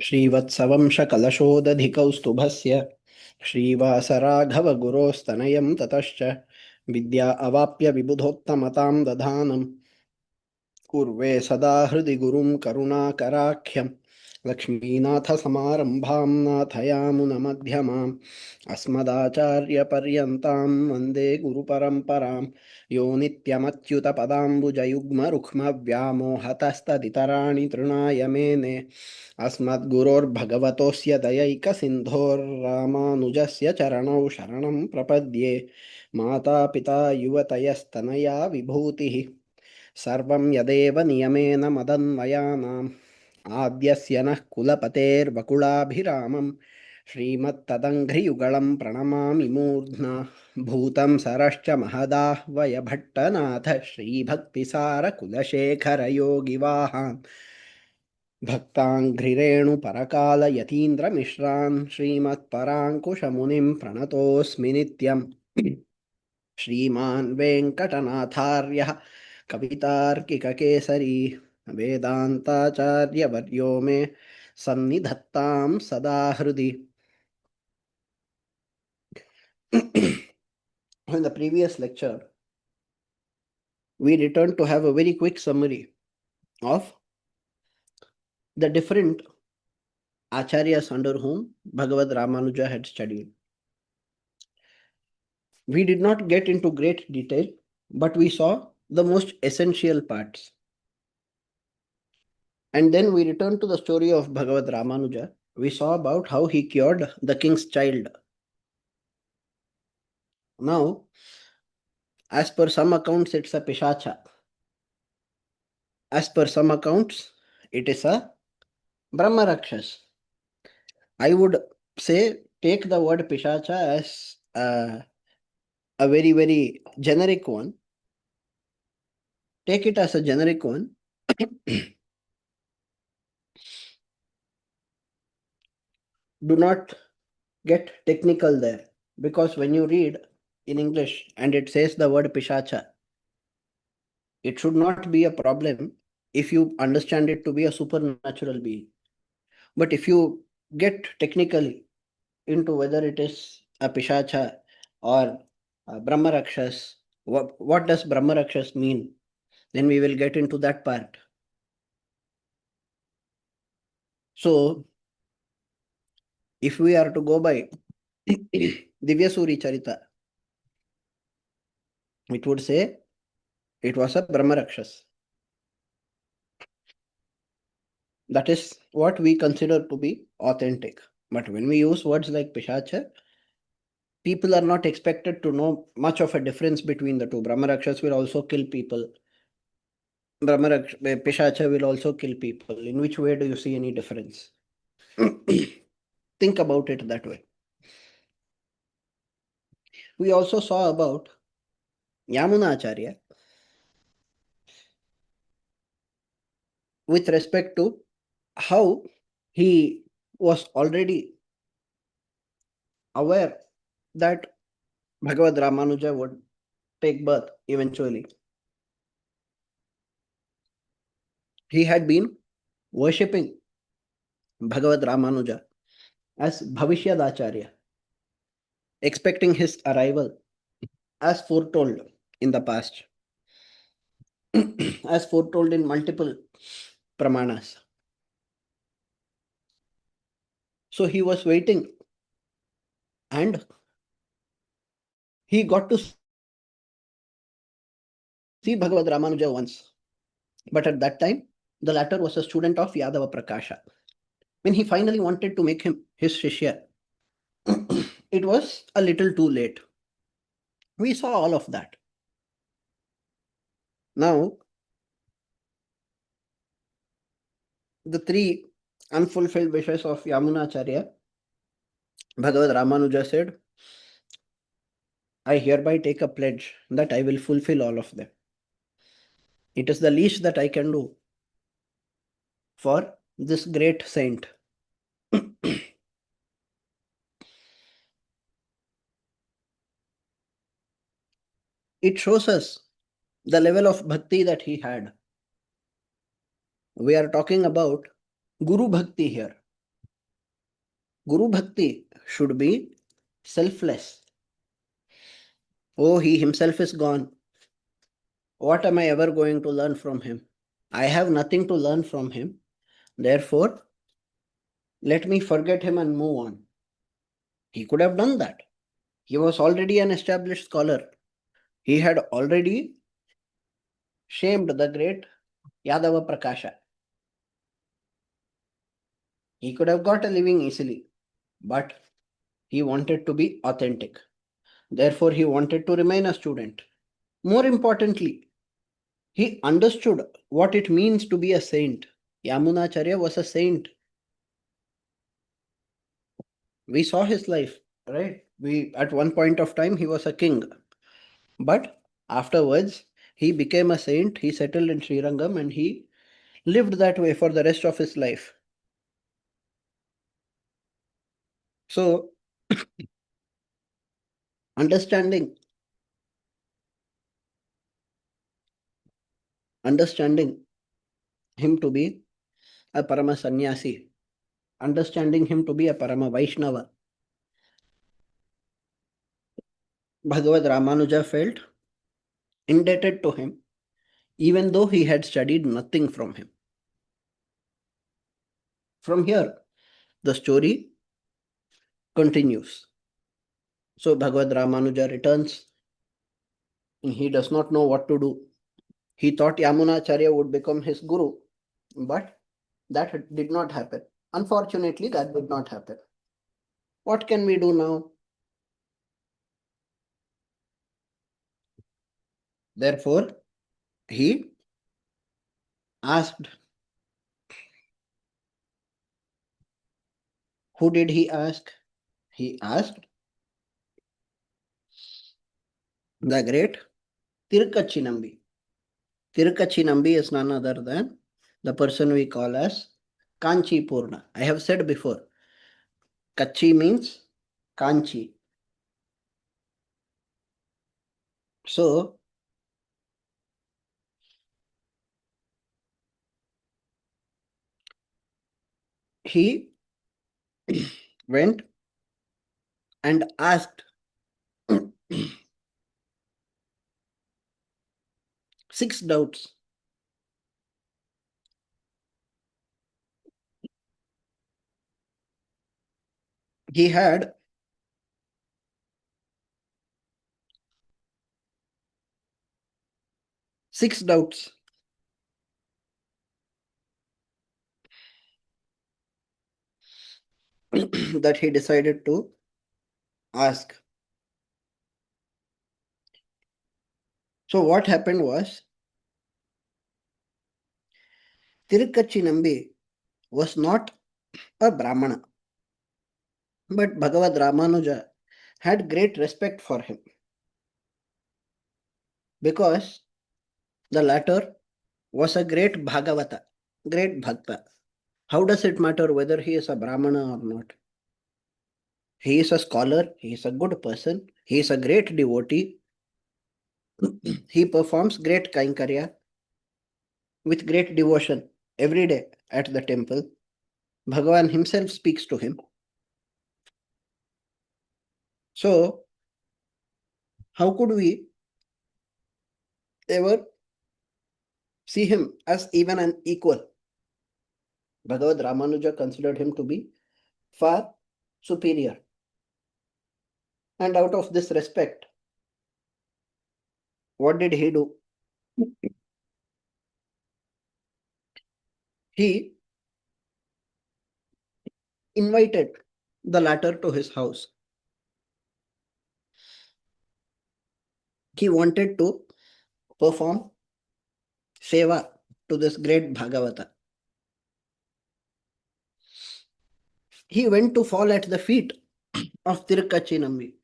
श्रीवत्सवंशकलशोदधिकौस्तुभस्य श्रीवासराघवगुरोस्तनयं ततश्च विद्या अवाप्य विबुधोत्तमतां दधानम् कुर्वे सदा हृदि गुरुं करुणाकराख्यं लक्ष्मीनाथसमारम्भां नाथयामुनमध्यमाम् अस्मदाचार्यपर्यन्तां वन्दे गुरुपरम्परां यो नित्यमच्युतपदाम्बुजयुग्मरुक्मव्यामोहतस्तदितराणि तृणाय मेने अस्मद्गुरोर्भगवतोऽस्य दयैकसिन्धोर्रामानुजस्य चरणौ शरणं प्रपद्ये मातापिता युवतयस्तनया विभूतिः सर्वं यदेव नियमेन मदन्वयानाम् आद्यस्य नः कुलपतेर्वकुलाभिरामं श्रीमत्तदङ्घ्रियुगलं प्रणमामि मूर्ध्ना भूतं सरश्च महदाह्वयभट्टनाथ श्रीभक्तिसारकुलशेखरयोगिवाहान् भक्ताङ्घ्रिरेणुपरकालयतीन्द्रमिश्रान् श्रीमत्पराङ्कुशमुनिं प्रणतोऽस्मि नित्यम् श्रीमान् वेङ्कटनाथार्यः कवितार्किककेसरी वेदान्ताचार्यवर्यो मे सन्निधत्तां सदा हृदि. In the previous lecture, we returned to have a very quick summary of the different acharyas under whom Bhagavad Ramanuja had studied. We did not get into great detail, but we saw the most essential parts. And then we returned to the story of Bhagavad Ramanuja. We saw about how he cured the king's child. Now, as per some accounts, it's a pishacha. As per some accounts, it is a Brahma Rakshas. I would say take the word pishacha as a very, very generic one. Take it as a generic one. Do not get technical there, because when you read in English and it says the word pishacha, it should not be a problem if you understand it to be a supernatural being. But if you get technically into whether it is a pishacha or a Brahma Rakshas, what does Brahma Rakshas mean? Then we will get into that part. So, if we are to go by Divyasuri Charita, it would say it was a Brahma Rakshas. That is what we consider to be authentic. But when we use words like Pishacha, people are not expected to know much of a difference between the two. Brahma Rakshas will also kill people. Pishacha will also kill people. In which way do you see any difference? Think about it that way. We also saw about Yamunacharya with respect to how he was already aware that Bhagavad Ramanuja would take birth eventually. He had been worshipping Bhagavad Ramanuja as Bhavishyadacharya, expecting his arrival as foretold in the past, as foretold in multiple pramanas. So he was waiting, and he got to see Bhagavad Ramanuja once. But at that time, the latter was a student of Yadava Prakasha. When he finally wanted to make him his Shishya, it was a little too late. We saw all of that. Now, the three unfulfilled wishes of Yamunacharya, Bhagavad Ramanuja said, I hereby take a pledge that I will fulfill all of them. It is the least that I can do for this great saint. It shows us the level of bhakti that he had. We are talking about Guru Bhakti here. Guru Bhakti should be selfless. Oh, he himself is gone. What am I ever going to learn from him? I have nothing to learn from him. Therefore, let me forget him and move on. He could have done that. He was already an established scholar. He had already shamed the great Yadava Prakasha. He could have got a living easily, but he wanted to be authentic. Therefore, he wanted to remain a student. More importantly, he understood what it means to be a saint. Yamunacharya was a saint. We saw his life, right? We at one point of time he was a king, but afterwards he became a saint. He settled in Srirangam and he lived that way for the rest of his life. So, understanding him to be a Parama Sannyasi, understanding him to be a Parama Vaishnava, Bhagavad Ramanuja felt indebted to him, even though he had studied nothing from him. From here, the story continues. So Bhagavad Ramanuja returns. He does not know what to do. He thought Yamunacharya would become his guru, but that did not happen. Unfortunately, that did not happen. What can we do now? Therefore, he asked. Who did he ask? He asked the great Tirukachinambi. Tirukachinambi is none other than the person we call as Kanchi Purna. I have said before, Kachi means Kanchi. So, he went and asked 6 doubts. He had 6 doubts. That he decided to ask. So what happened was, Tirukachinambi was not a Brahmana, but Bhagavad Ramanuja had great respect for him because the latter was a great Bhagavata, great Bhakta. How does it matter whether he is a Brahmana or not? He is a scholar, he is a good person, he is a great devotee, he performs great Kainkarya with great devotion every day at the temple. Bhagavan himself speaks to him. So, how could we ever see him as even an equal? Bhagavad Ramanuja considered him to be far superior. And out of this respect, what did he do? He invited the latter to his house. He wanted to perform seva to this great Bhagavata. He went to fall at the feet of Tirukachinambi.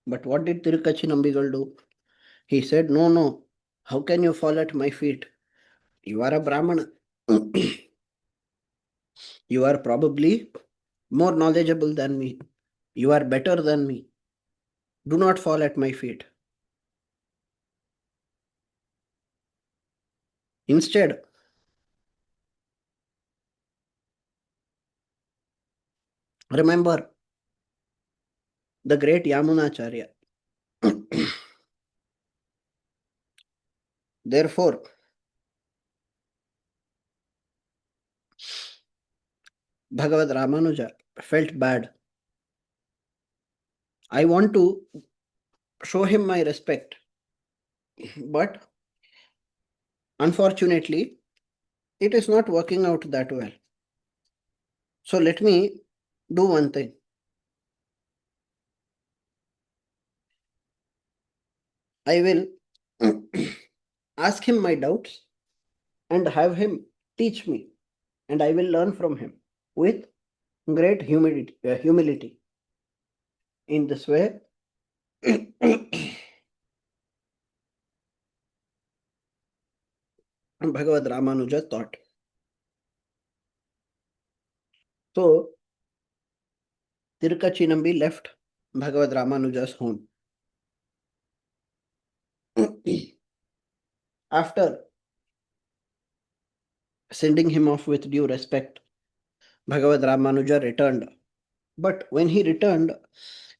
But what did Tirukachinambigal do? He said, no, no, how can you fall at my feet? You are a Brahmana. You are probably more knowledgeable than me. You are better than me. Do not fall at my feet. Instead, Remember the great Yamunacharya. Therefore, Bhagavad Ramanuja felt bad. I want to show him my respect, but unfortunately, it is not working out that well. So let me do one thing. I will ask him my doubts and have him teach me, and I will learn from him with great humility. In this way, Bhagavad Ramanuja thought. So, Tirukachinambi left Bhagavad Ramanuja's home. After sending him off with due respect, Bhagavad Ramanuja returned. But when he returned,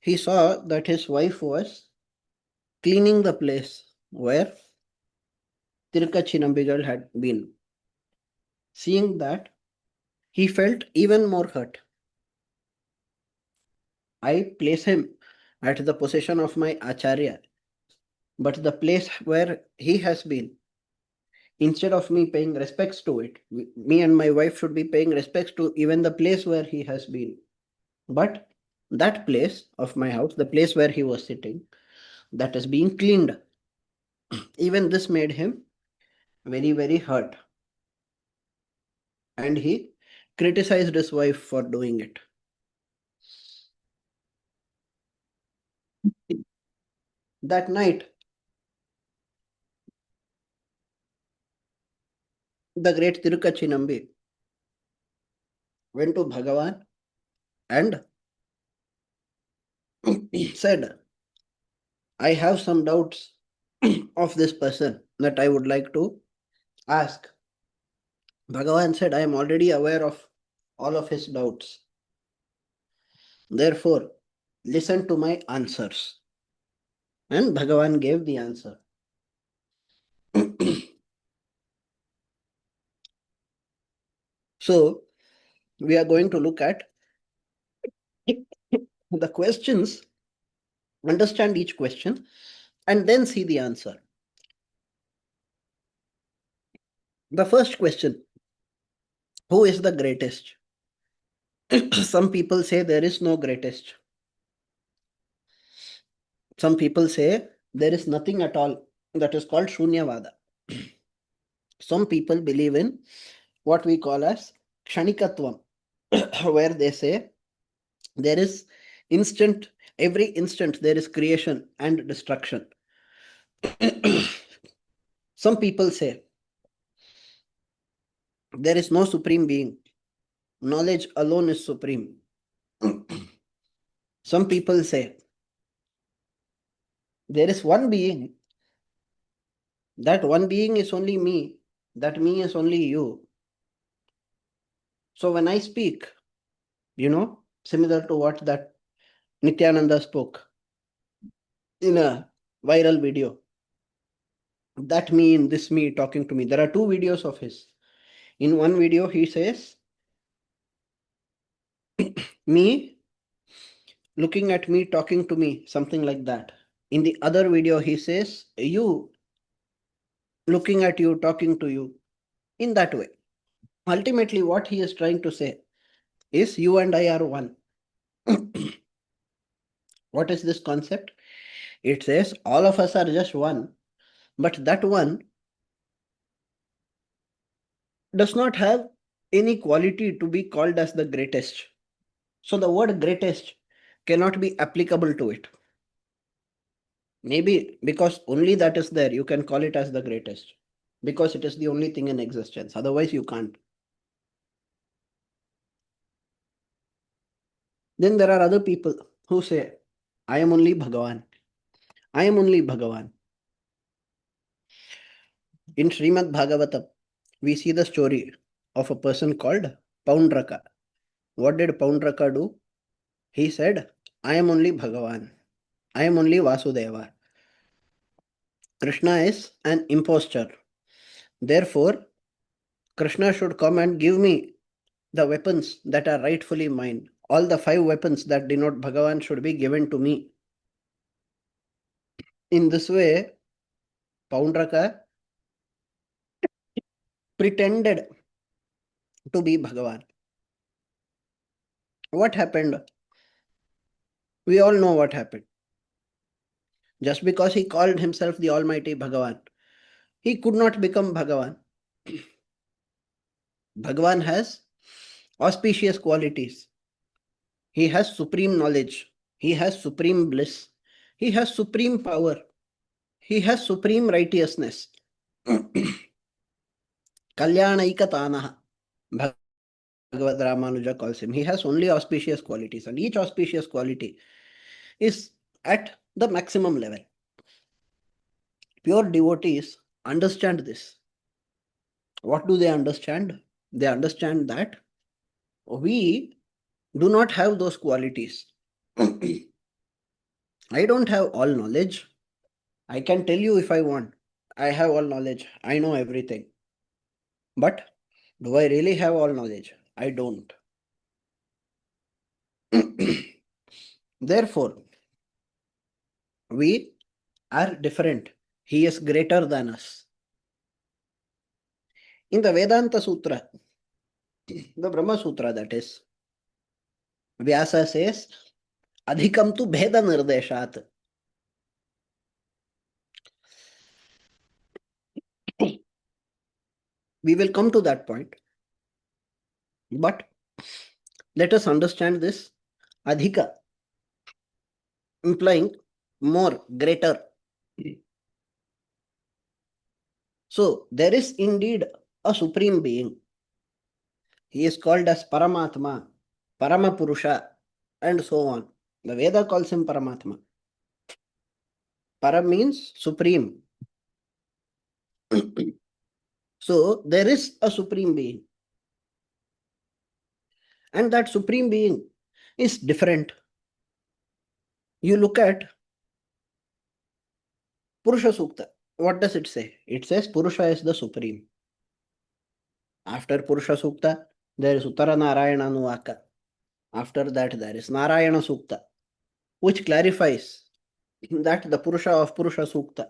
he saw that his wife was cleaning the place where Tirukachinambigal had been. Seeing that, he felt even more hurt. I place him at the possession of my Acharya, but the place where he has been, instead of me paying respects to it, me and my wife should be paying respects to even the place where he has been. But that place of my house, the place where he was sitting, that is being cleaned. Even this made him very, very hurt. And he criticized his wife for doing it. That night, the great Tirukachinambi went to Bhagavan and said, I have some doubts of this person that I would like to ask. Bhagavan said, I am already aware of all of his doubts. Therefore, listen to my answers. And Bhagavan gave the answer. So, we are going to look at the questions, understand each question, and then see the answer. The first question, who is the greatest? Some people say there is no greatest. Some people say there is nothing at all. That is called Shunyavada. Some people believe in what we call as Kshanikatvam, where they say there is every instant there is creation and destruction. Some people say there is no supreme being. Knowledge alone is supreme. Some people say there is one being. That one being is only me. That me is only you. So when I speak, similar to what that Nityananda spoke in a viral video, that me in this me talking to me. There are two videos of his. In one video, he says, me looking at me, talking to me, something like that. In the other video, he says, you looking at you, talking to you, in that way. Ultimately, what he is trying to say is you and I are one. What is this concept? It says all of us are just one, but that one does not have any quality to be called as the greatest. So the word greatest cannot be applicable to it. Maybe because only that is there, you can call it as the greatest, because it is the only thing in existence. Otherwise, you can't. Then there are other people who say, I am only Bhagavan. I am only Bhagavan. In Srimad Bhagavatam, we see the story of a person called Poundraka. What did Poundraka do? He said, I am only Bhagavan. I am only Vasudeva. Krishna is an impostor. Therefore, Krishna should come and give me the weapons that are rightfully mine. All the 5 weapons that denote Bhagavan should be given to me. In this way, Paundraka pretended to be Bhagavan. What happened? We all know what happened. Just because he called himself the Almighty Bhagavan, he could not become Bhagavan. Bhagavan has auspicious qualities. He has supreme knowledge. He has supreme bliss. He has supreme power. He has supreme righteousness. Kalyanaikatanaha. Bhagavad Ramanuja calls him. He has only auspicious qualities, and each auspicious quality is at the maximum level. Pure devotees understand this. What do they understand? They understand that we do not have those qualities. I don't have all knowledge. I can tell you if I want. I have all knowledge. I know everything. But do I really have all knowledge? I don't. Therefore, we are different. He is greater than us. In the Vedanta Sutra, the Brahma Sutra that is, Vyasa says, Adhikam tu Bheda Nirdeshat. We will come to that point. But let us understand this Adhika, implying more, greater. So there is indeed a supreme being. He is called as Paramatma, Paramapurusha, and so on. The Veda calls him Paramatma. Para means supreme. So there is a supreme being. And that supreme being is different. You look at Purusha Sukta. What does it say? It says Purusha is the supreme. After Purusha Sukta, there is Uttara Narayana Nuvaka. After that, there is Narayana Sukta, which clarifies that the Purusha of Purusha Sukta,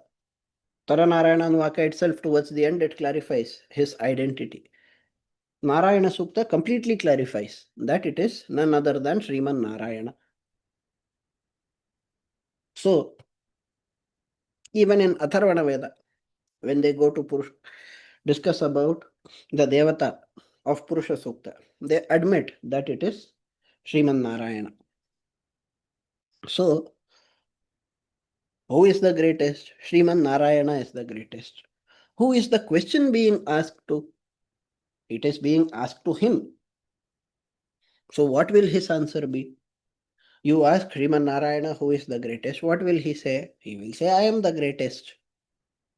Uttara Narayana Nuvaka itself, towards the end, it clarifies his identity. Narayana Sukta completely clarifies that it is none other than Sriman Narayana. So, even in Atharvana Veda, when they go to discuss about the Devata of Purusha Sukta, they admit that it is Sriman Narayana. So, who is the greatest? Sriman Narayana is the greatest. Who is the question being asked to? It is being asked to him. So, what will his answer be? You ask Sriman Narayana who is the greatest. What will he say? He will say, I am the greatest.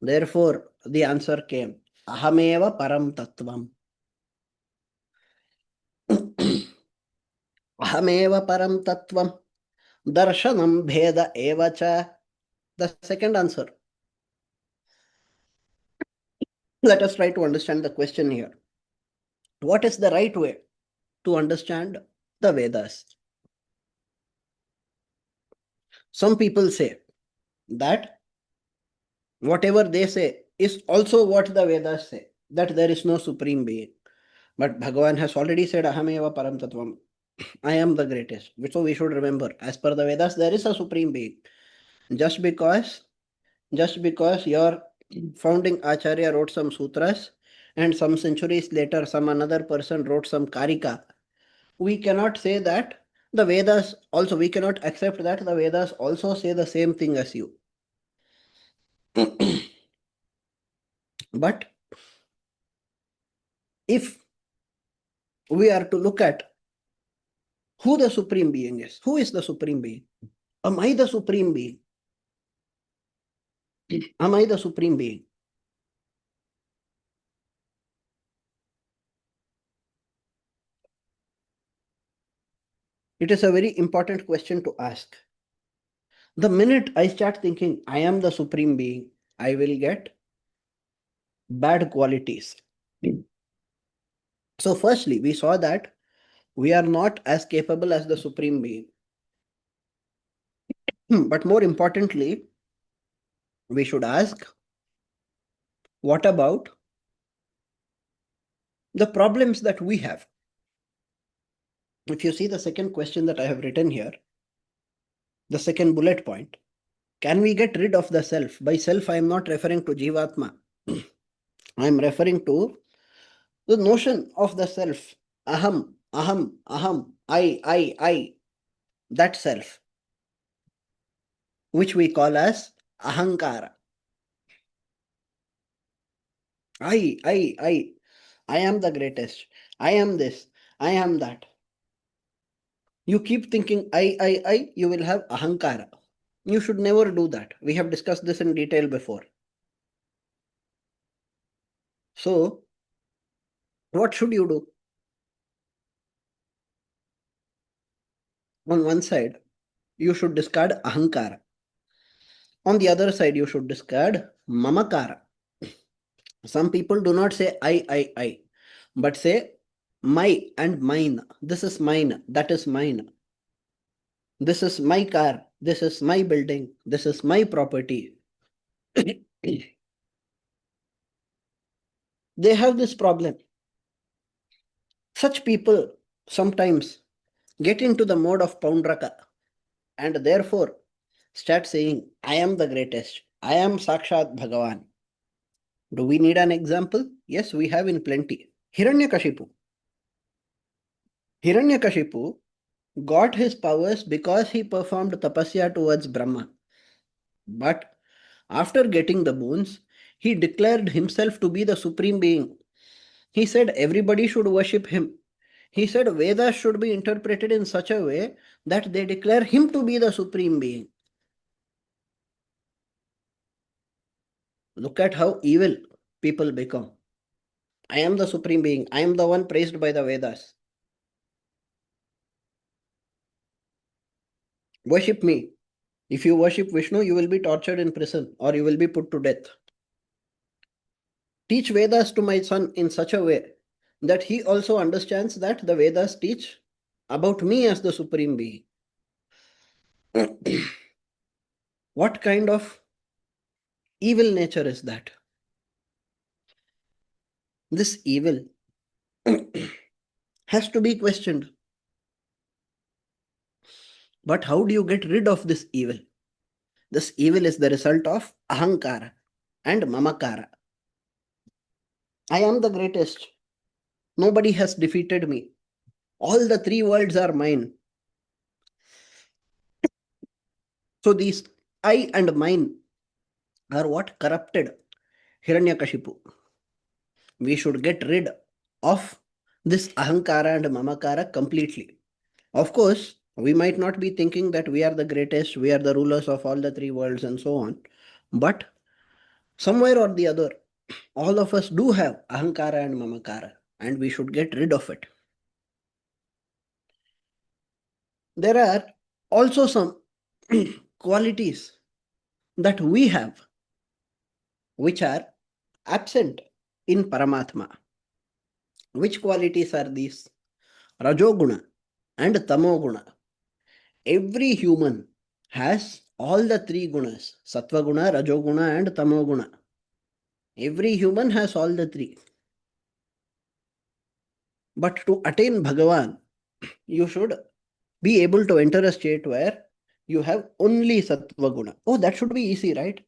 Therefore, the answer came, Ahameva Param Tattvam. Ahameva Param Tattvam. Darshanam Bheda Evacha. The second answer. Let us try to understand the question here. What is the right way to understand the Vedas? Some people say that whatever they say is also what the Vedas say, that there is no supreme being. But Bhagavan has already said, Ahameva Param Tattvam. I am the greatest. So we should remember, as per the Vedas, there is a supreme being. Just because your founding Acharya wrote some sutras and some centuries later some another person wrote some karika, we cannot say that the Vedas also, we cannot accept that the Vedas also say the same thing as you. But if we are to look at who the supreme being is, who is the supreme being? Am I the supreme being? Am I the supreme being? It is a very important question to ask. The minute I start thinking I am the supreme being, I will get bad qualities. So, firstly, we saw that we are not as capable as the supreme being. But more importantly, we should ask, what about the problems that we have? If you see the second question that I have written here, the second bullet point, can we get rid of the self? By self, I am not referring to jivatma. I am referring to the notion of the self. Aham, aham, aham, I, that self, which we call as ahankara. I am the greatest. I am this. I am that. You keep thinking you will have ahankara. You should never do that. We have discussed this in detail before. So, what should you do? On one side, you should discard ahankara. On the other side, you should discard mamakara. Some people do not say I, but say my and mine. This is mine, that is mine. This is my car, this is my building, this is my property. They have this problem. Such people sometimes get into the mode of Poundraka and therefore start saying, I am the greatest, I am Sakshat Bhagavan. Do we need an example? Yes, we have in plenty. Hiranyakashipu. Hiranyakashipu got his powers because he performed tapasya towards Brahma. But after getting the boons, he declared himself to be the supreme being. He said everybody should worship him. He said Vedas should be interpreted in such a way that they declare him to be the supreme being. Look at how evil people become. I am the supreme being. I am the one praised by the Vedas. Worship me. If you worship Vishnu, you will be tortured in prison or you will be put to death. Teach Vedas to my son in such a way that he also understands that the Vedas teach about me as the supreme being. What kind of evil nature is that? This evil has to be questioned. But how do you get rid of this evil? This evil is the result of ahankara and mamakara. I am the greatest. Nobody has defeated me. All the three worlds are mine. So these I and mine are what corrupted Hiranyakashipu. We should get rid of this ahankara and mamakara completely. Of course, we might not be thinking that we are the greatest, we are the rulers of all the three worlds and so on. But somewhere or the other, all of us do have ahankara and mamakara, and we should get rid of it. There are also some qualities that we have which are absent in Paramatma. Which qualities are these? Rajoguna and Tamoguna. Every human has all the three gunas, Sattva guna, Rajoguna and Tamoguna. Every human has all the three. But to attain Bhagavan, you should be able to enter a state where you have only Sattva guna. Oh, that should be easy, right?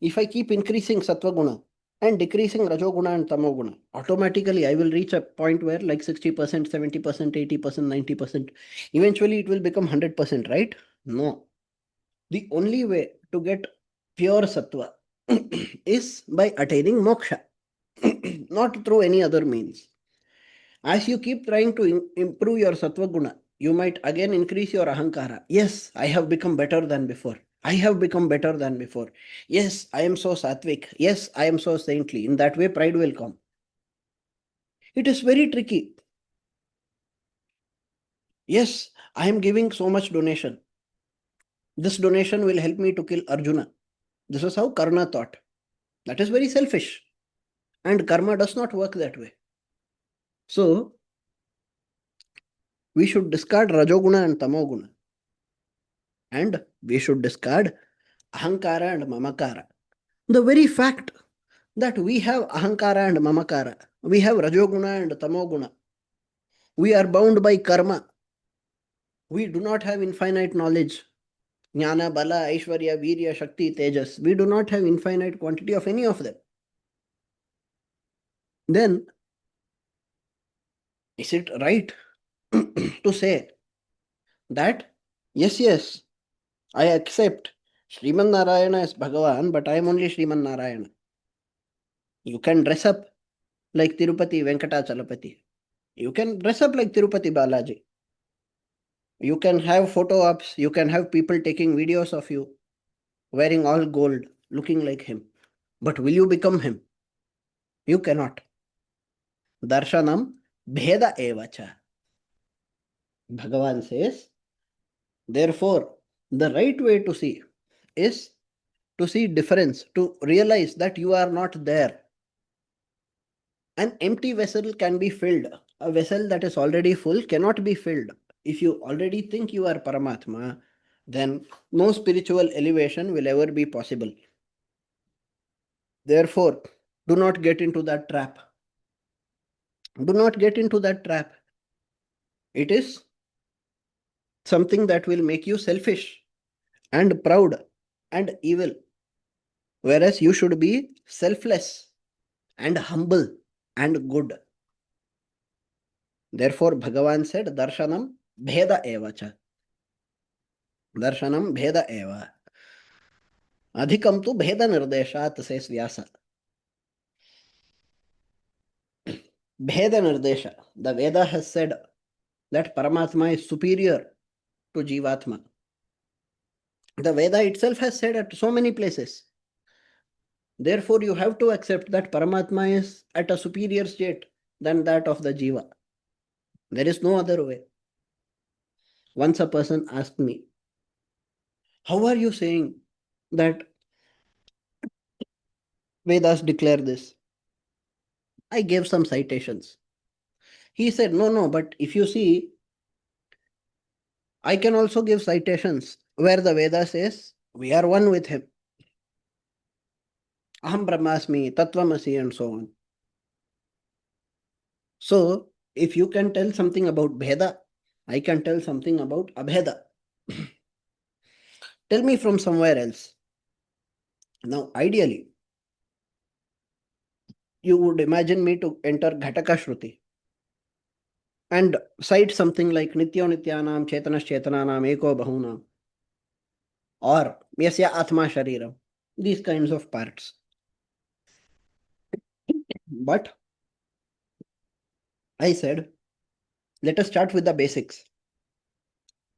If I keep increasing Sattva guna and decreasing Rajoguna and Tamoguna, automatically I will reach a point where like 60%, 70%, 80%, 90%. Eventually it will become 100%, right? No. The only way to get pure Sattva is by attaining moksha, not through any other means. As you keep trying to improve your Sattva guna, you might again increase your ahankara. Yes, I have become better than before. I have become better than before. Yes, I am so sattvic. Yes, I am so saintly. In that way, pride will come. It is very tricky. Yes, I am giving so much donation. This donation will help me to kill Arjuna. This is how Karna thought. That is very selfish. And karma does not work that way. So, we should discard Rajoguna and Tamoguna. And we should discard Ahankara and Mamakara. The very fact that we have Ahankara and Mamakara, we have Rajoguna and Tamoguna, we are bound by karma. We do not have infinite knowledge. Jnana, Bala, Aishwarya, Virya, Shakti, Tejas. We do not have infinite quantity of any of them. Then, is it right to say that, yes, I accept Sriman Narayana as Bhagavan, but I am only Sriman Narayana. You can dress up like Tirupati Venkatachalapati. You can dress up like Tirupati Balaji. You can have photo ops. You can have people taking videos of you wearing all gold, looking like him. But will you become him? You cannot. Darshanam bheda evacha. Bhagavan says, therefore, the right way to see is to see difference, to realize that you are not there. An empty vessel can be filled. A vessel that is already full cannot be filled. If you already think you are Paramatma, then no spiritual elevation will ever be possible. Therefore, do not get into that trap. Do not get into that trap. It is something that will make you selfish and proud and evil. Whereas you should be selfless and humble and good. Therefore, Bhagavan said, Darshanam bheda evacha. Darshanam bheda eva. Adhikam tu bheda nirdeshat, says Vyasa. Bheda nirdesha. The Veda has said that Paramatma is superior to jivatma. The Veda itself has said at so many places. Therefore, you have to accept that Paramatma is at a superior state than that of the jiva. There is no other way. Once a person asked me, how are you saying that Vedas declare this? I gave some citations. He said, no, but if you see, I can also give citations where the Veda says, we are one with him. Aham Brahmasmi, Tattvamasi, and so on. So, if you can tell something about Bheda, I can tell something about Abheda. Tell me from somewhere else. Now, ideally, you would imagine me to enter Ghataka Shruti and cite something like Nityo Nityanam, Chetanas Chetananam, Eko Bahunam, or Yasya Atma Shariram, these kinds of parts. But I said, let us start with the basics.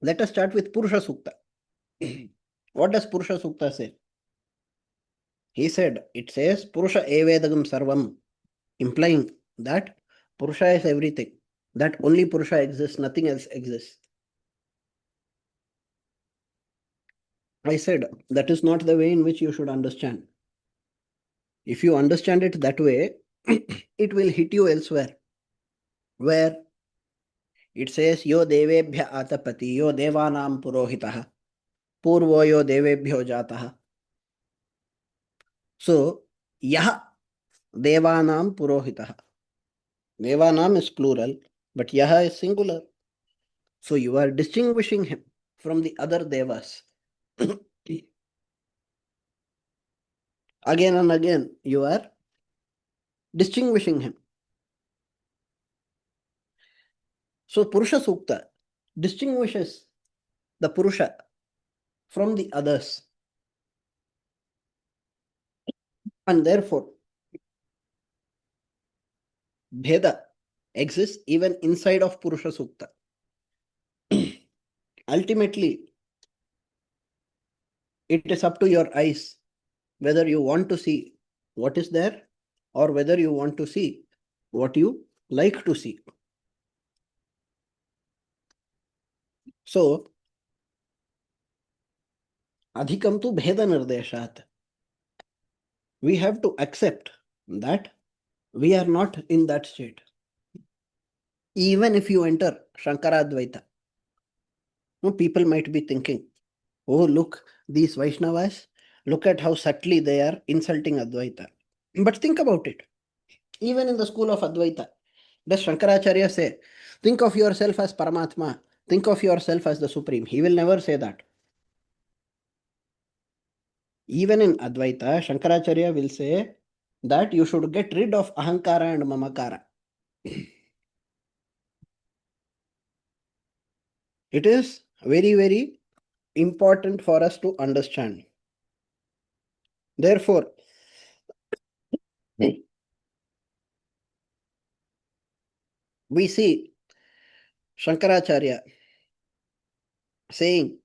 Let us start with Purusha Sukta. What does Purusha Sukta say? He said, it says Purusha Evedagam Sarvam, implying that Purusha is everything, that only Purusha exists, nothing else exists. I said, that is not the way in which you should understand. If you understand it that way, it will hit you elsewhere, where it says, Yo devebhya atapati, yo devanam purohitaha, purvo yo devebhyo jataha. So, yah devanam purohitaha. Devanam is plural, but yah is singular. So, you are distinguishing him from the other devas. Again and again, you are distinguishing him. So, Purusha Sukta distinguishes the Purusha from the others. And therefore, Bheda exists even inside of Purusha Sukta. Ultimately, it is up to your eyes whether you want to see what is there or whether you want to see what you like to see. So, adhikam tu bheda nirdeshat. We have to accept that we are not in that state. Even if you enter Shankaradvaita, people might be thinking, oh, look, these Vaishnavas, look at how subtly they are insulting Advaita. But think about it. Even in the school of Advaita, does Shankaracharya say, think of yourself as Paramatma, think of yourself as the Supreme? He will never say that. Even in Advaita, Shankaracharya will say that you should get rid of Ahankara and Mamakara. It is very, very important for us to understand. Therefore, we see Shankaracharya saying,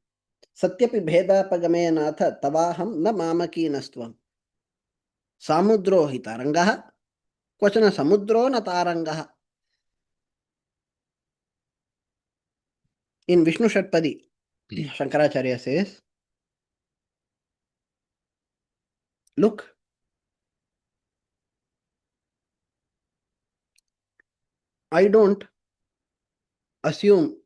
Satyapi bhedapagame natha tavaham na mamaki nastvam. Samudro hi tarangaha, kvachana samudro na tarangaha. In Vishnu Shatpadi, Shankaracharya says, look, I don't assume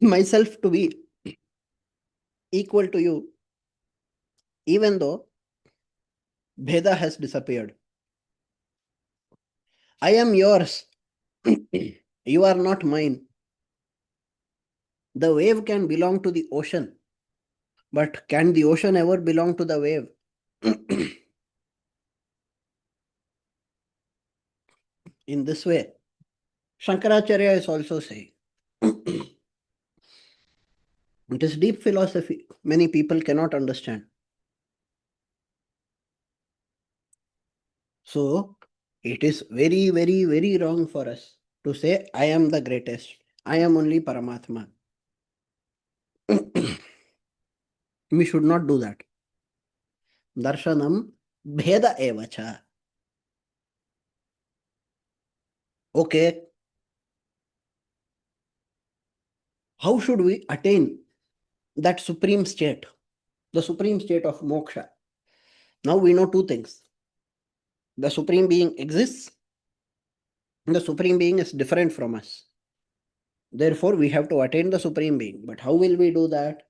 myself to be equal to you, even though Bheda has disappeared. I am yours. You are not mine. The wave can belong to the ocean, but can the ocean ever belong to the wave? In this way, Shankaracharya is also saying, it is deep philosophy. Many people cannot understand. So, it is very, very, very wrong for us to say, I am the greatest. I am only Paramatma. We should not do that. Darshanam bheda evacha. Okay, how should we attain that supreme state, the supreme state of moksha? Now we know two things. The supreme being exists, the supreme being is different from us. Therefore, we have to attain the supreme being. But how will we do that?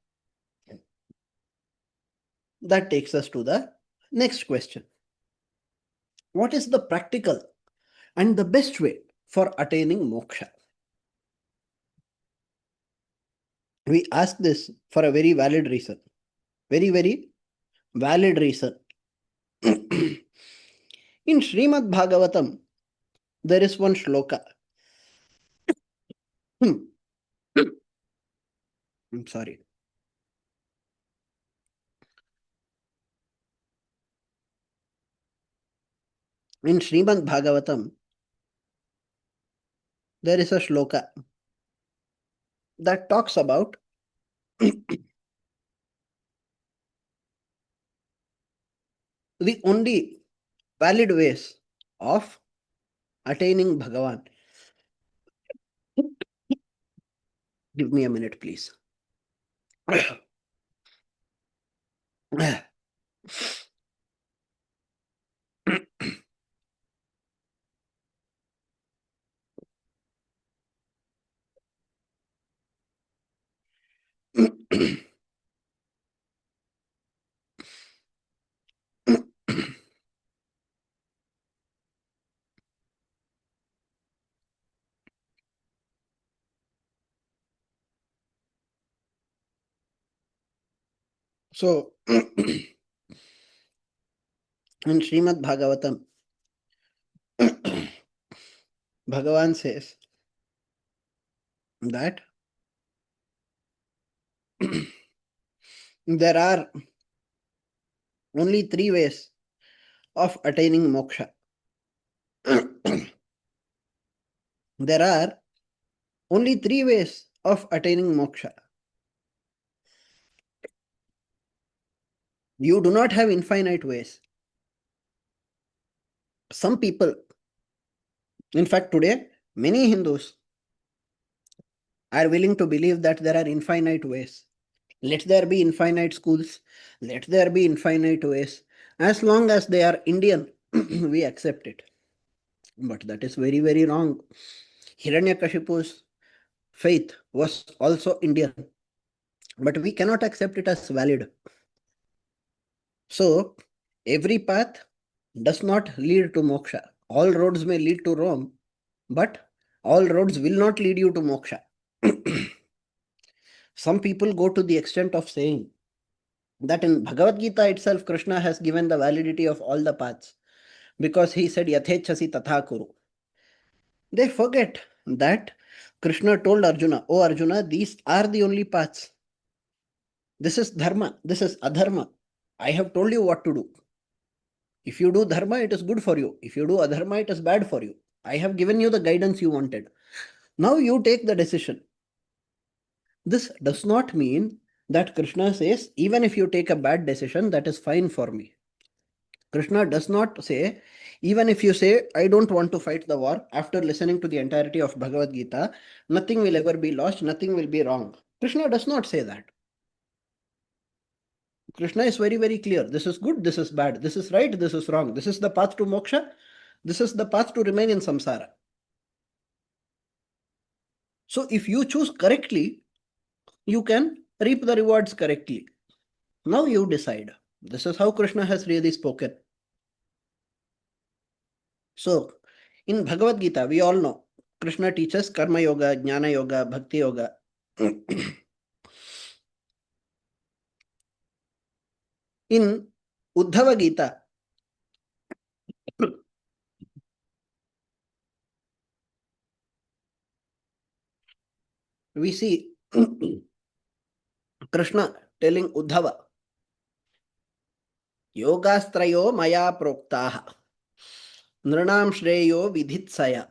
That takes us to the next question. What is the practical and the best way for attaining moksha? We ask this for a very valid reason. Very, very valid reason. In Srimad Bhagavatam, there is one shloka. I'm sorry. In Srimad Bhagavatam, there is a shloka that talks about the only valid ways of attaining Bhagavan. Give me a minute, please. So, in Srimad Bhagavatam, Bhagavan says that there are only three ways of attaining moksha. There are only three ways of attaining moksha. You do not have infinite ways. Some people, in fact, today, many Hindus are willing to believe that there are infinite ways. Let there be infinite schools. Let there be infinite ways. As long as they are Indian, we accept it. But that is very, very wrong. Hiranyakashipu's faith was also Indian, but we cannot accept it as valid. So, every path does not lead to moksha. All roads may lead to Rome, but all roads will not lead you to moksha. Some people go to the extent of saying that in Bhagavad Gita itself, Krishna has given the validity of all the paths because he said, Yathechasi tatha kuru. They forget that Krishna told Arjuna, Oh Arjuna, these are the only paths. This is dharma, this is adharma. I have told you what to do. If you do dharma, it is good for you. If you do adharma, it is bad for you. I have given you the guidance you wanted. Now you take the decision. This does not mean that Krishna says, even if you take a bad decision, that is fine for me. Krishna does not say, even if you say, I don't want to fight the war, after listening to the entirety of Bhagavad Gita, nothing will ever be lost, nothing will be wrong. Krishna does not say that. Krishna is very, very clear. This is good, this is bad, this is right, this is wrong. This is the path to moksha, this is the path to remain in samsara. So if you choose correctly, you can reap the rewards correctly. Now you decide. This is how Krishna has really spoken. So, in Bhagavad Gita, we all know Krishna teaches Karma Yoga, Jnana Yoga, Bhakti Yoga. In Uddhava Gita, we see Krishna telling Uddhava, Yogastrayo maya proktaha, nranam shreyo vidhitsaya,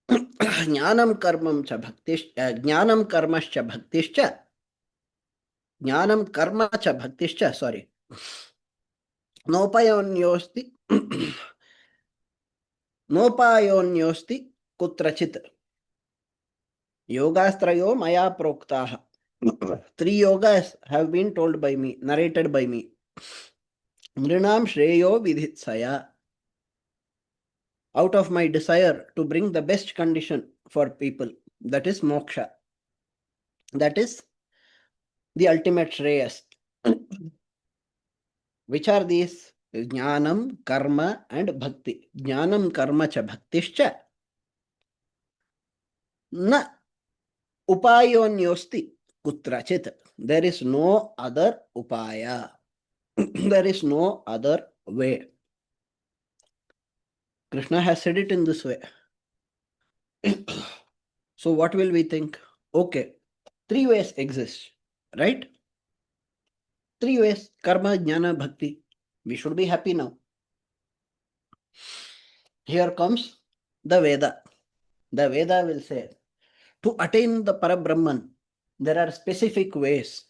jnanam karmam cha bhaktischa, jnanam karmascha bhaktischa, jnanam karma cha bhaktischa, sorry, nopayonyosti, nopayonyosti kutrachit. Yogastrayo maya proktaha. 3 yogas have been told by me, narrated by me. Nrinam shreyo vidhitsaya. Out of my desire to bring the best condition for people, that is moksha. That is the ultimate shreyas. Which are these? Jnanam, karma, and bhakti. Jnanam, karma cha bhaktischa. Na upayonyosti kutrachit. There is no other upaya. There is no other way. Krishna has said it in this way. So what will we think? Okay, 3 ways exist, right? 3 ways, karma, jnana, bhakti. We should be happy now. Here comes the Veda. The Veda will say, to attain the Parabrahman, there are specific ways.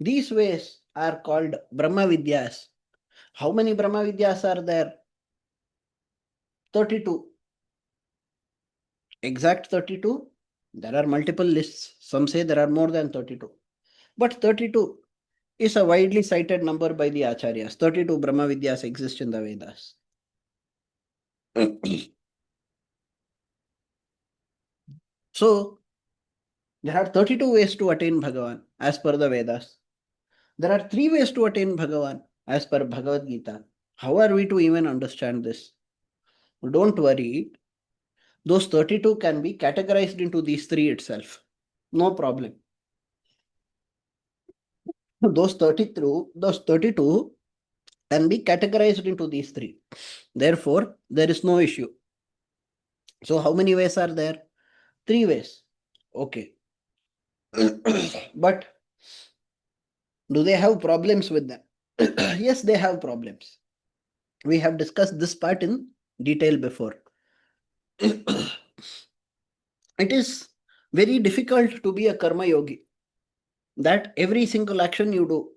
These ways are called Brahma Vidyas. How many Brahma Vidyas are there? 32. Exact 32? There are multiple lists. Some say there are more than 32. But 32 is a widely cited number by the Acharyas. 32 Brahma Vidyas exist in the Vedas. So, there are 32 ways to attain Bhagavan as per the Vedas. There are 3 ways to attain Bhagavan as per Bhagavad Gita. How are we to even understand this? Don't worry. Those 32 can be categorized into these 3 itself. No problem. Those 32 can be categorized into these 3. Therefore, there is no issue. So, how many ways are there? 3 ways. Okay. But do they have problems with them? Yes, they have problems. We have discussed this part in detail before. It is very difficult to be a karma yogi. That every single action you do,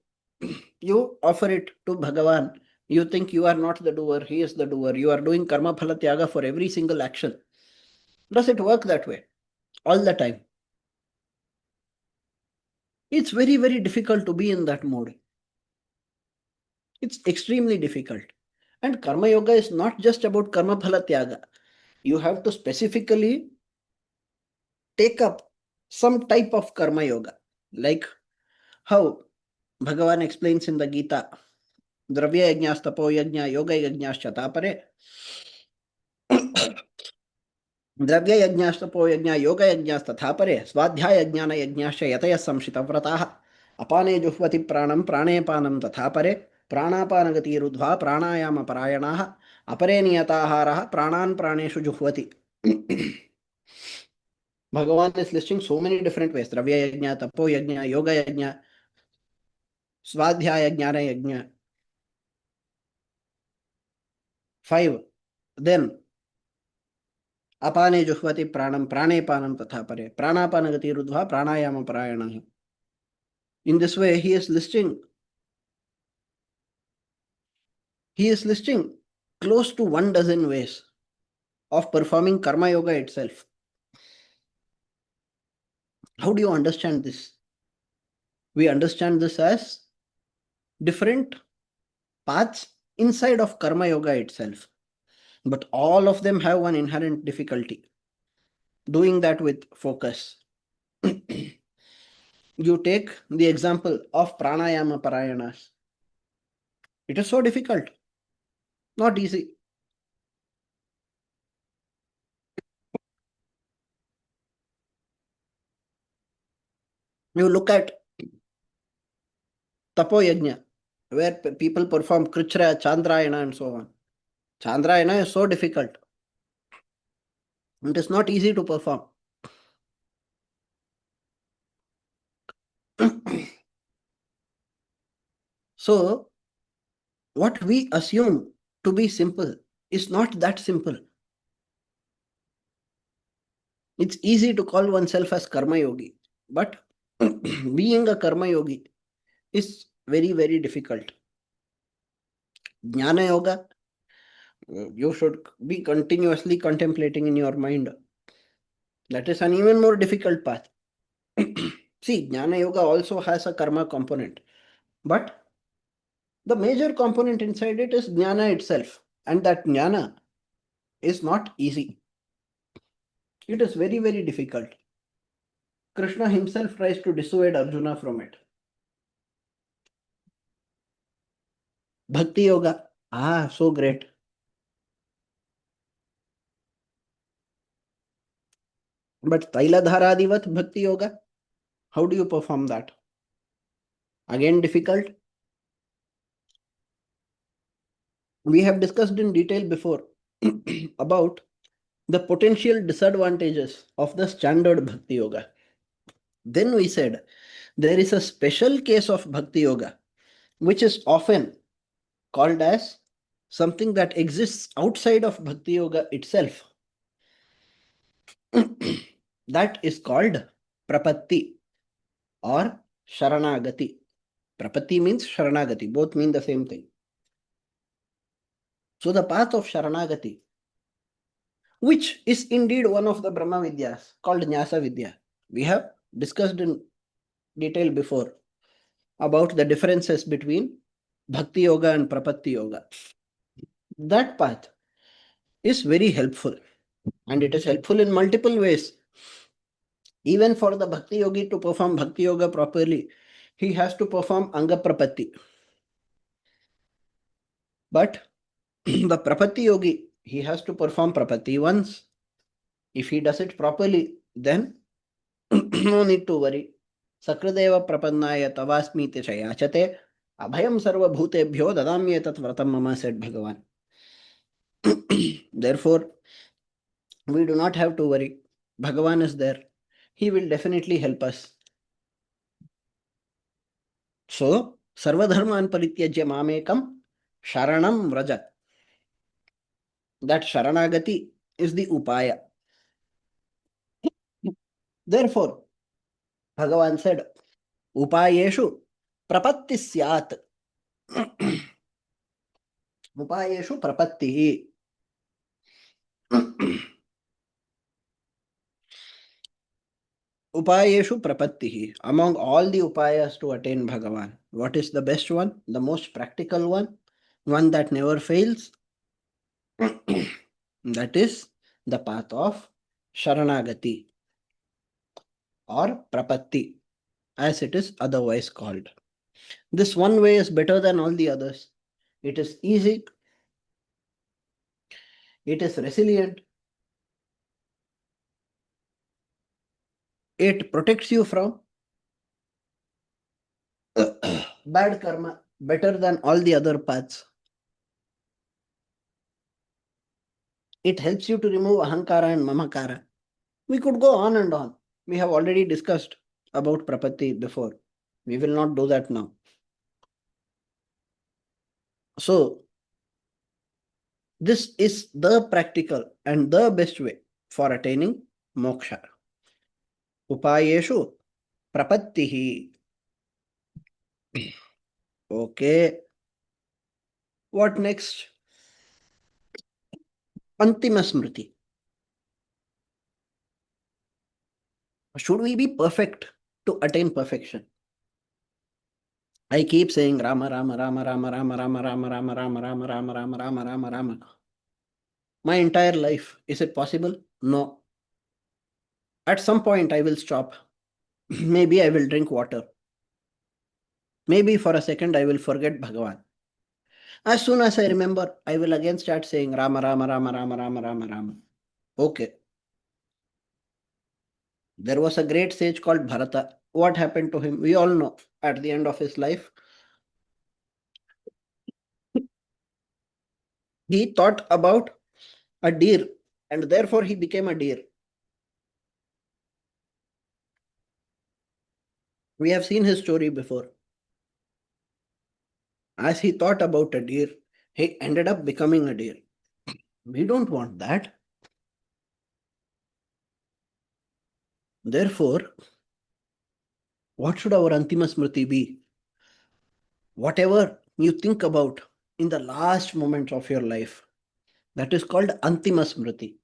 you offer it to Bhagavan. You think you are not the doer, he is the doer. You are doing karma phala tyaga for every single action. Does it work that way all the time? It's very, very difficult to be in that mode. It's extremely difficult. And karma yoga is not just about karma phala tyaga. You have to specifically take up some type of karma yoga, like how Bhagavan explains in the Gita, Dravya yajna, tapo yajna, yoga yajna, tapare. द्रव्य यज्ञास्तपो यज्ञ योग यज्ञस्तथा परे स्वाध्याय ज्ञान यज्ञाश्च यतयः संशितव्रताः अपाने जुह्वति प्राणं प्राणे पानं तथा परे प्राणापानगतिरुद्ध्वा प्राणायाम परायणाः अपरे नियताहारः प्राणान् प्राणेषु जुह्वति. Bhagavan is listing so many different ways: Dravya Yajna, Tapo Yajna, Yoga Yajna, Swadhyaya Jnana Yajna. 5. Then अपाने जुह्वति प्राणं प्राणे पानं तथा परे प्राणापानगतिरुद्ध्वा प्राणायाम परायणः. In this way, he is listing close to 1 dozen ways of performing karma yoga itself. How do you understand this? We understand this as different paths inside of karma yoga itself. But all of them have one inherent difficulty: doing that with focus. You take the example of pranayama parayanas. It is so difficult, not easy. You look at tapo yajna, where people perform krichra, chandrayana, and so on. Chandrayana is so difficult. It is not easy to perform. So, what we assume to be simple is not that simple. It's easy to call oneself as karma yogi, but being a karma yogi is very, very difficult. Jnana yoga, you should be continuously contemplating in your mind. That is an even more difficult path. See, Jnana yoga also has a karma component, but the major component inside it is Jnana itself, and that Jnana is not easy. It is very, very difficult. Krishna himself tries to dissuade Arjuna from it. Bhakti yoga, so great. But Tailadharadivat Bhakti yoga, how do you perform that? Again, difficult. We have discussed in detail before about the potential disadvantages of the standard Bhakti yoga. Then we said there is a special case of Bhakti yoga, which is often called as something that exists outside of Bhakti yoga itself. That is called prapatti or sharanagati. Prapatti means sharanagati, both mean the same thing. So the path of sharanagati, which is indeed one of the Brahma Vidyas called Nyasa Vidya. We have discussed in detail before about the differences between Bhakti Yoga and Prapatti Yoga. That path is very helpful, and it is helpful in multiple ways. Even for the Bhakti Yogi to perform Bhakti Yoga properly, he has to perform Anga Prapatti. But the Prapatti Yogi, he has to perform Prapatti once. If he does it properly, then no need to worry. Sakradeva prapannaya tavasmiti chayachate abhayam sarva bhutebhyo dadamyetat vratam mama, said Bhagavan. Therefore, we do not have to worry. Bhagavan is there. He will definitely help us. So, sarvadharman parityajya mamekam sharanam vraja. That sharanagati is the upaya. Therefore, Bhagavan said, upayeshu prapatti syat. Upayeshu prapatti. Upayeshu prapattihi. Among all the upayas to attain Bhagavan, what is the best one? The most practical one that never fails? That is the path of Sharanagati or Prapatti, as it is otherwise called. This one way is better than all the others. It is easy, it is resilient, it protects you from bad karma better than all the other paths. It helps you to remove ahankara and mamakara. We could go on and on. We have already discussed about prapatti before. We will not do that now. So, this is the practical and the best way for attaining moksha. Upayeshu prapattihi. Okay. What next? Antima smriti. Should we be perfect to attain perfection? I keep saying Rama, Rama, Rama, Rama, Rama, Rama, Rama, Rama, Rama, Rama, Rama, Rama, Rama, Rama, Rama. My entire life. Is it possible? No. At some point, I will stop. Maybe I will drink water. Maybe for a second, I will forget Bhagavan. As soon as I remember, I will again start saying Rama, Rama, Rama, Rama, Rama, Rama, Rama. Okay. There was a great sage called Bharata. What happened to him? We all know. At the end of his life, he thought about a deer and therefore he became a deer. We have seen his story before. As he thought about a deer, he ended up becoming a deer. We don't want that. Therefore, what should our Antima Smriti be? Whatever you think about in the last moments of your life, that is called Antima Smriti.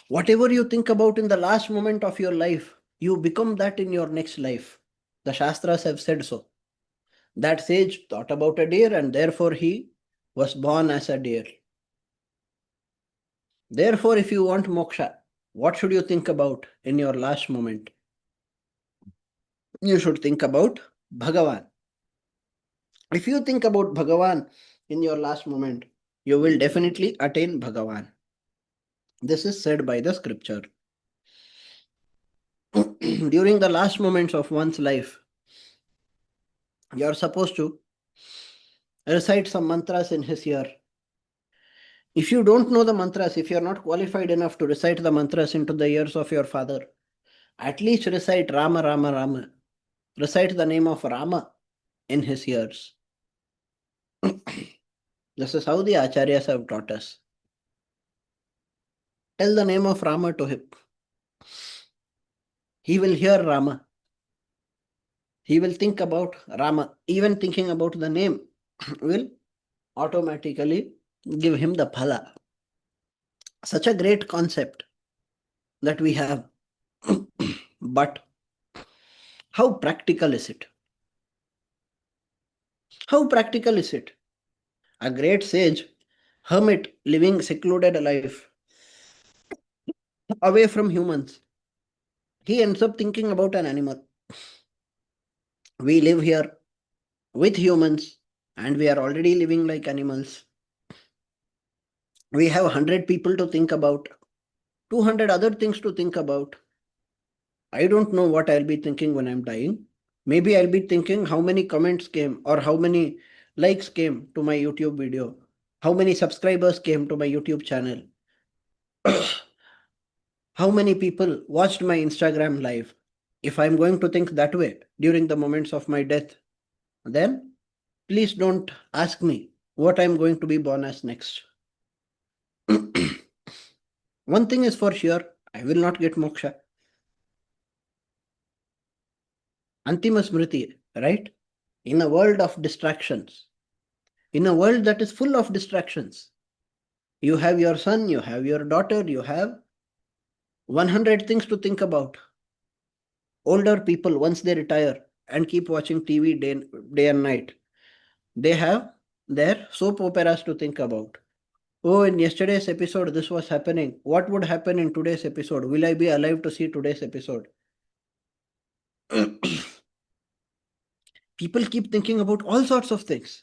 Whatever you think about in the last moment of your life, you become that in your next life. The Shastras have said so. That sage thought about a deer and therefore he was born as a deer. Therefore, if you want moksha, what should you think about in your last moment? You should think about Bhagavan. If you think about Bhagavan in your last moment, you will definitely attain Bhagavan. This is said by the scripture. During the last moments of one's life, you are supposed to recite some mantras in his ear. If you don't know the mantras, if you are not qualified enough to recite the mantras into the ears of your father, at least recite Rama, Rama, Rama. Recite the name of Rama in his ears. This is how the Acharyas have taught us. Tell the name of Rama to him. He will hear Rama. He will think about Rama. Even thinking about the name will automatically give him the phala. Such a great concept that we have. But how practical is it? How practical is it? A great sage, hermit, living secluded life, away from humans. He ends up thinking about an animal. We live here with humans and we are already living like animals. We have 100 people to think about, 200 other things to think about. I don't know what I'll be thinking when I'm dying. Maybe I'll be thinking how many comments came or how many likes came to my YouTube video, how many subscribers came to my YouTube channel, how many people watched my Instagram live. If I'm going to think that way during the moments of my death, then please don't ask me what I'm going to be born as next. One thing is for sure, I will not get moksha. Antima Smriti, right? In a world of distractions, in a world that is full of distractions, you have your son, you have your daughter, you have 100 things to think about. Older people, once they retire and keep watching TV day and night, they have their soap operas to think about. Oh, in yesterday's episode, this was happening. What would happen in today's episode? Will I be alive to see today's episode? People keep thinking about all sorts of things.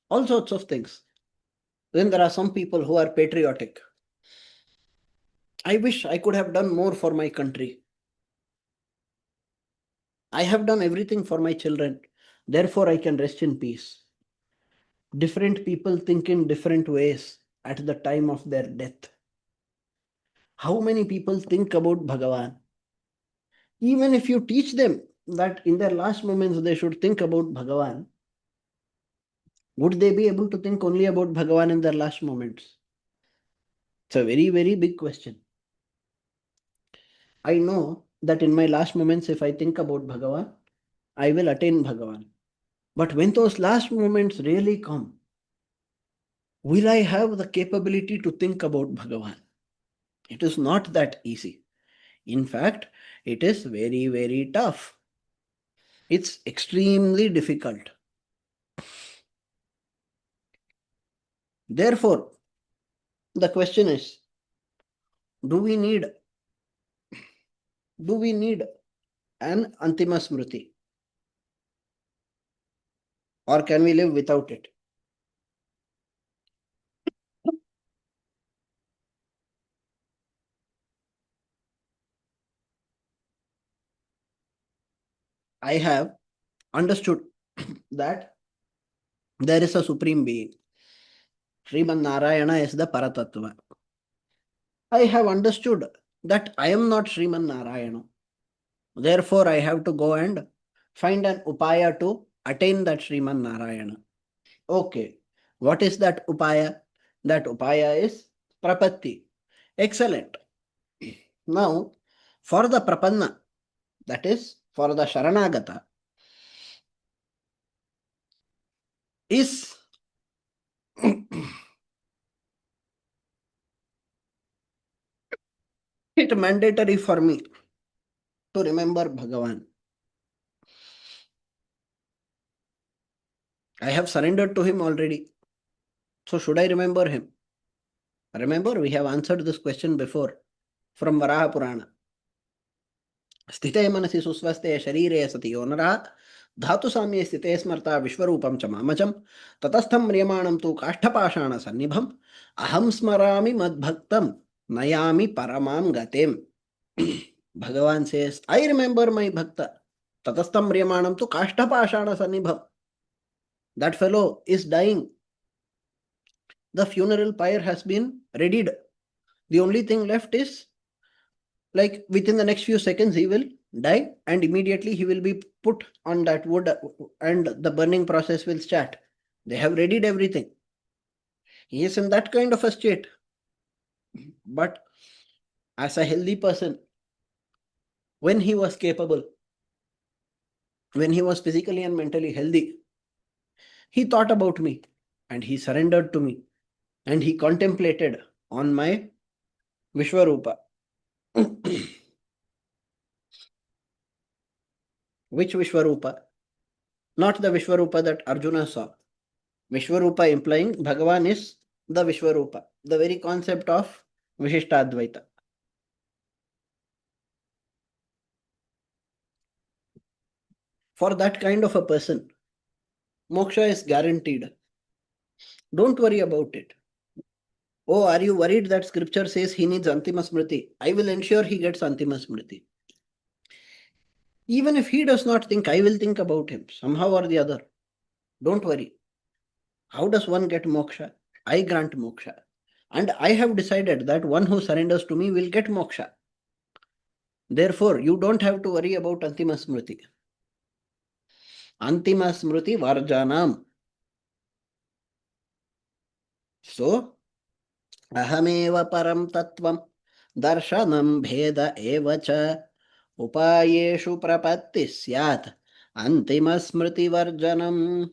All sorts of things. Then there are some people who are patriotic. I wish I could have done more for my country. I have done everything for my children. Therefore, I can rest in peace. Different people think in different ways at the time of their death. How many people think about Bhagavan? Even if you teach them that in their last moments they should think about Bhagavan, would they be able to think only about Bhagavan in their last moments? It's a very, very big question. I know that in my last moments, if I think about Bhagavan, I will attain Bhagavan. But when those last moments really come, will I have the capability to think about Bhagavan? It is not that easy. In fact, it is very, very tough. It's extremely difficult. Therefore, the question is, do we need an Antima Smriti? Or can we live without it? I have understood that there is a supreme being. Sriman Narayana is the Paratattva. I have understood that I am not Sriman Narayana. Therefore, I have to go and find an upaya to attain that Sriman Narayana. Okay, what is that upaya? That upaya is prapatti. Excellent. Now, for the prapanna, that is for the sharanagata, is it mandatory for me to remember Bhagavan? I have surrendered to him already. So should I remember him? Remember, we have answered this question before from Varaha Purana. Sthite manasi susvaste sharire sati yonara dhatu samye sthite smarta vishwarupam cha mamacham tatastham mriyamanam tu kashtapashana sannibham aham smarami madbhaktam nayami paramam gatem. Bhagavan says, I remember my bhakta. Tatastham mriyamanam tu kashtapashana sannibham. That fellow is dying. The funeral pyre has been readied. The only thing left is, like, within the next few seconds he will die and immediately he will be put on that wood and the burning process will start. They have readied everything. He is in that kind of a state. But as a healthy person, when he was capable, when he was physically and mentally healthy, he thought about me and he surrendered to me and he contemplated on my Vishwarupa. Which Vishwarupa? Not the Vishwarupa that Arjuna saw. Vishwarupa implying Bhagavan is the Vishwarupa, the very concept of Vishishtadvaita. For that kind of a person, moksha is guaranteed. Don't worry about it. Oh, are you worried that scripture says he needs Antima Smriti? I will ensure he gets Antima Smriti. Even if he does not think, I will think about him somehow or the other. Don't worry. How does one get moksha? I grant moksha. And I have decided that one who surrenders to me will get moksha. Therefore, you don't have to worry about Antima Smriti. Antima Smriti Varjanam. So, Ahameva Param Tattvam Darshanam Bheda Evacha Upayeshu Prapatti Syat Antima Smriti Varjanam.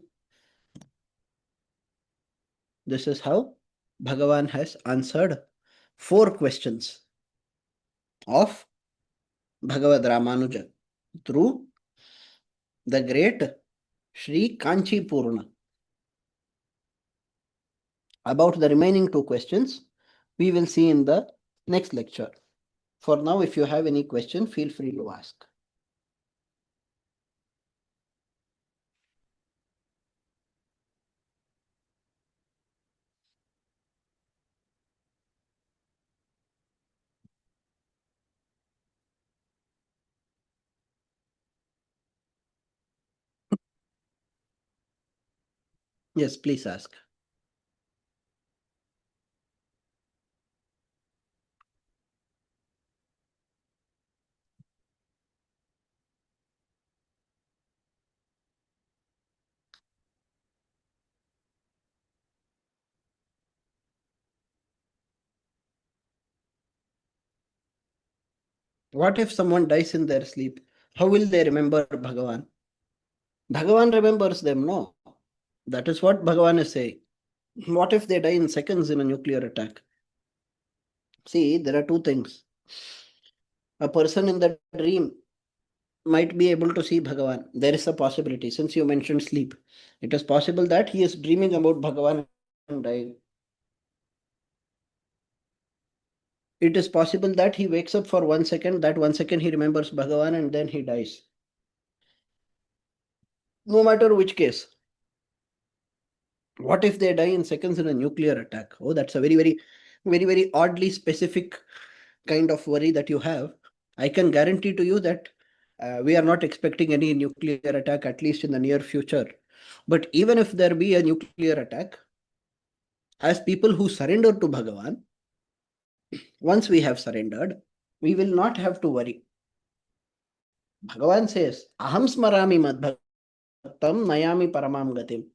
This is how Bhagavan has answered 4 questions. of Bhagavad Ramanuja through the great Shri Kanchi Purna. About the remaining two questions, we will see in the next lecture. For now, if you have any question, feel free to ask. Yes, please ask. What if someone dies in their sleep? How will they remember Bhagavan? Bhagavan remembers them, no. That is what Bhagavan is saying. What if they die in seconds in a nuclear attack? See, there are two things. A person in the dream might be able to see Bhagavan. There is a possibility. Since you mentioned sleep, it is possible that he is dreaming about Bhagavan and dying. It is possible that he wakes up for 1 second, that 1 second he remembers Bhagavan and then he dies. No matter which case. What if they die in seconds in a nuclear attack? Oh, that's a very oddly specific kind of worry that you have. I can guarantee to you that we are not expecting any nuclear attack, at least in the near future. But even if there be a nuclear attack, as people who surrender to Bhagavan, once we have surrendered, we will not have to worry. Bhagavan says, Aham smarami mad bhaktam nayami paramam gatim.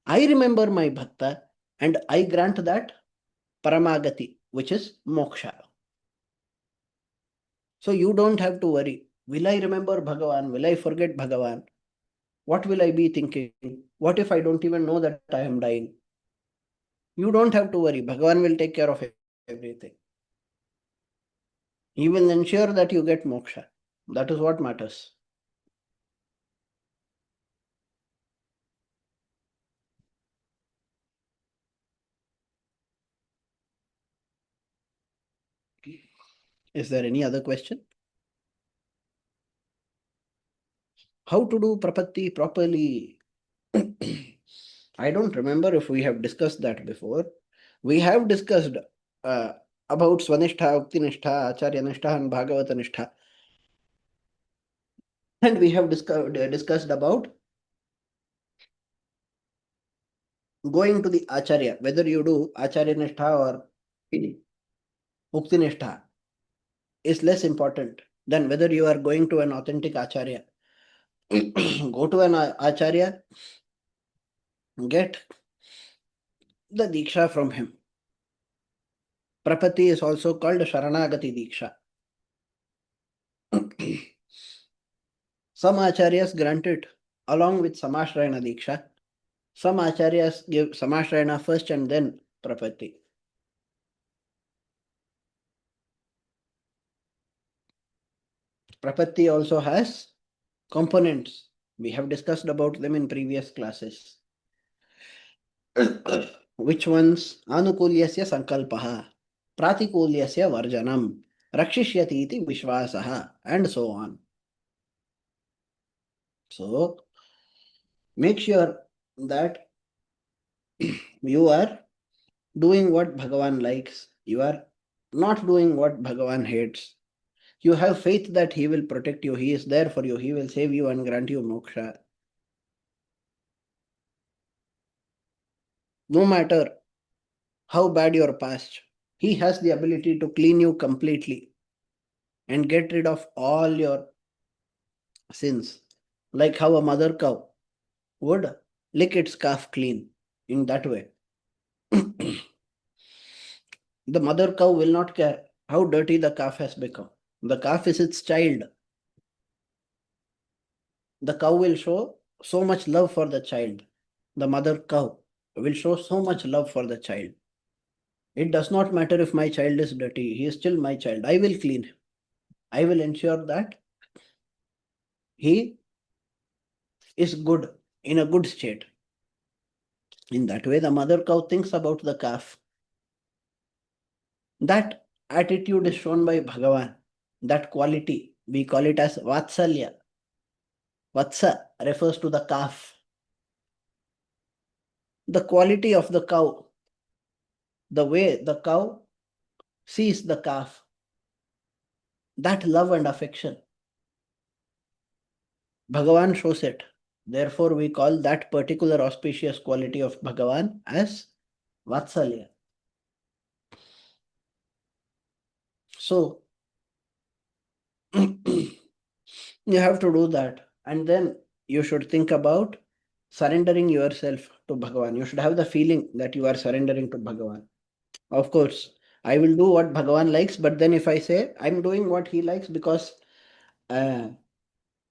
I remember my bhakta and I grant that paramagati, which is moksha. So you don't have to worry. Will I remember Bhagavan? Will I forget Bhagavan? What will I be thinking? What if I don't even know that I am dying? You don't have to worry. Bhagavan will take care of everything. He will ensure that you get moksha. That is what matters. Is there any other question? How to do prapatti properly? I don't remember if we have discussed that before. We have discussed about Swanishtha, Uktinishtha, Acharyanishtha and Bhagavatanistha. And we have discussed about going to the Acharya, whether you do Acharyanishtha or Uktinishtha is less important than whether you are going to an authentic Acharya. Go to an Acharya, get the Diksha from him. Prapatti is also called Sharanagati Diksha. Some Acharyas grant it along with Samashrayana Diksha. Some Acharyas give Samashrayana first and then Prapatti. Prapatti also has components. We have discussed about them in previous classes. Which ones? Anukulyasya sankalpaha, pratikulyasya varjanam, rakshishyati iti vishwasaha, and so on. So, make sure that you are doing what Bhagavan likes. You are not doing what Bhagavan hates. You have faith that he will protect you. He is there for you. He will save you and grant you moksha. No matter how bad your past, he has the ability to clean you completely and get rid of all your sins. Like how a mother cow would lick its calf clean in that way. The mother cow will not care how dirty the calf has become. The calf is its child. The cow will show so much love for the child. The mother cow will show so much love for the child. It does not matter if my child is dirty. He is still my child. I will clean him. I will ensure that he is good, in a good state. In that way, the mother cow thinks about the calf. That attitude is shown by Bhagavan. That quality, we call it as Vatsalya. Vatsa refers to the calf. The quality of the cow, the way the cow sees the calf, that love and affection, Bhagavan shows it. Therefore, we call that particular auspicious quality of Bhagavan as Vatsalya. So, you have to do that. And then you should think about surrendering yourself to Bhagavan. You should have the feeling that you are surrendering to Bhagavan. Of course, I will do what Bhagavan likes, but then if I say I'm doing what he likes because I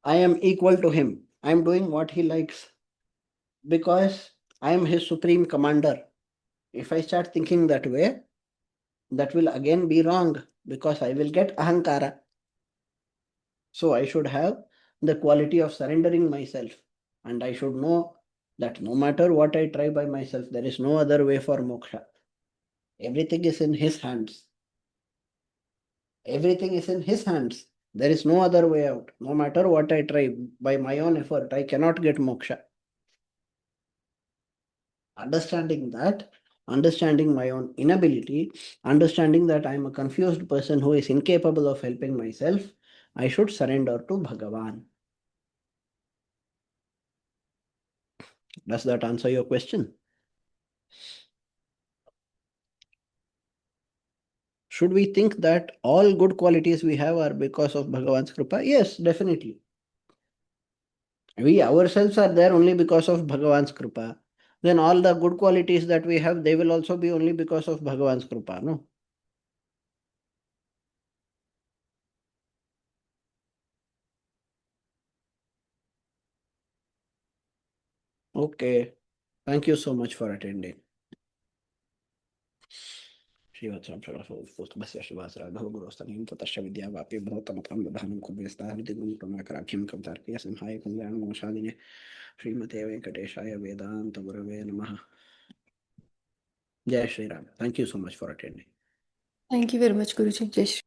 am equal to him, I'm doing what he likes because I am his supreme commander. If I start thinking that way, that will again be wrong because I will get ahankara. So I should have the quality of surrendering myself, and I should know that no matter what I try by myself, there is no other way for moksha. Everything is in his hands. Everything is in his hands. There is no other way out. No matter what I try by my own effort, I cannot get moksha. Understanding that, understanding my own inability, understanding that I am a confused person who is incapable of helping myself, I should surrender to Bhagavan. Does that answer your question? Should we think that all good qualities we have are because of Bhagavan's Kripa? Yes, definitely. We ourselves are there only because of Bhagavan's Kripa. Then all the good qualities that we have, they will also be only because of Bhagavan's Kripa, no? Okay. Thank you so much for attending. Shri Vaishnava Shri Tatasha Vidya Vapi Bhotamatam Dhanam Kubhesta Vidiguntamakarakhyam Kavtarkya Samhaya Kalyanam Moshadine Srimate Venkateshaya Vedanta Gurave Namaha. Jai Shri Ram. Thank you so much for attending. Thank you very much, Guruji. Jai Shri